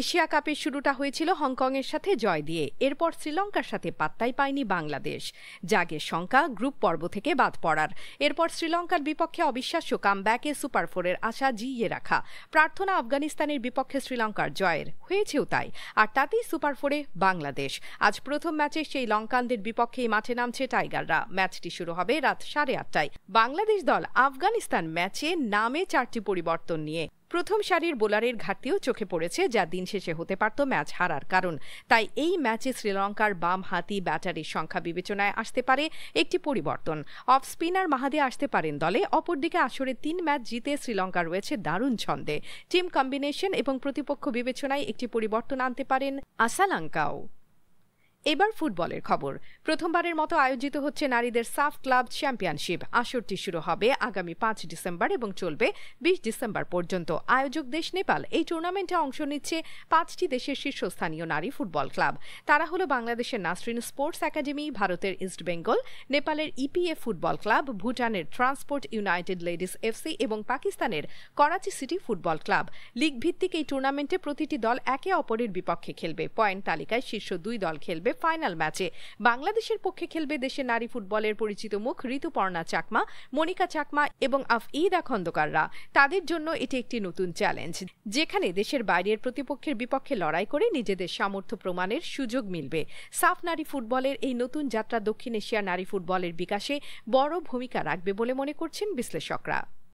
Asia কাপের শুরুটা হয়েছিল হংকংয়ের সাথে জয় দিয়ে। এরপর শ্রীলঙ্কার সাথে পাত্তাই পায়নি বাংলাদেশ। জাগের শঙ্কা গ্রুপ পর্ব থেকে বাদ পড়ার। এরপর শ্রীলঙ্কার বিপক্ষে অবিশ্বাস্য কামব্যাকে সুপার ফোরের আশা জিইয়ে রাখা। প্রার্থনা আফগানিস্তানের বিপক্ষে শ্রীলঙ্কার জয়ের, হয়েছেও তাই। আর তাতেই সুপার ফোরে বাংলাদেশ। আজ প্রথম ম্যাচে সেই লঙ্কানদের বিপক্ষেই মাঠে নামছে টাইগাররা। ম্যাচটি শুরু হবে রাত 8:30টায়। বাংলাদেশ দল আফগানিস্তান ম্যাচে নামে 4টি পরিবর্তন নিয়ে। প্রথম সারির বোলারের ঘাটতিও চোখে পড়েছে, যা দিন শেষে হতে পারত ম্যাচ হারার কারণ। তাই এই ম্যাচে শ্রীলঙ্কার বাম হাতি ব্যাটারির সংখ্যা বিবেচনায় আসতে পারে একটি পরিবর্তন। অফ স্পিনার মাহাদি আসতে পারেন দলে। অপরদিকে আসরে 3 ম্যাচ জিতে শ্রীলঙ্কা রয়েছে দারুণ ছন্দে। টিম কম্বিনেশন এবং প্রতিপক্ষ বিবেচনায় একটি পরিবর্তন আনতে পারেন আসালাঙ্কাও। এবার ফুটবলের খবর। প্রথমবারের মতো আয়োজিত হচ্ছে নারীদের সাফ ক্লাব চ্যাম্পিয়নশিপ। আসরটি শুরু হবে আগামী 5 ডিসেম্বর এবং চলবে 20 ডিসেম্বর পর্যন্ত। আয়োজক দেশ নেপাল। এই টুর্নামেন্টে অংশ নিচ্ছে 5টি দেশের শীর্ষস্থানীয় নারী ফুটবল ক্লাব। তারা হলো বাংলাদেশের নাসরিন স্পোর্টস একাডেমি, ভারতের ইস্ট বেঙ্গল, নেপালের ইপিএফ ফুটবল ক্লাব, ভুটানের ট্রান্সপোর্ট ইউনাইটেড লেডিস এফসি এবং পাকিস্তানের Karachi city football club. League ভিত্তিক এই টুর্নামেন্টে প্রতিটি দল একে অপরের বিপক্ষে খেলবে। পয়েন্ট তালিকায় শীর্ষ 2 দল খেলবে ফাইনাল ম্যাচে। বাংলাদেশের পক্ষে খেলবে দেশের নারী ফুটবলের পরিচিত মুখ ঋতুপর্ণা চাকমা, মনিকা চাকমা এবং আফঈদা খন্দকাররা। তাদের জন্য এটি একটি নতুন চ্যালেঞ্জ, যেখানে দেশের বাইরের প্রতিপক্ষের বিপক্ষে লড়াই করে নিজেদের সামর্থ্য প্রমাণের সুযোগ মিলবে। সাফ নারী ফুটবলের এই নতুন যাত্রা দক্ষিণ এশিয়ার নারী ফুটবলের বিকাশে বড় ভূমিকা রাখবে বলে মনে করছেন বিশ্লেষকরা।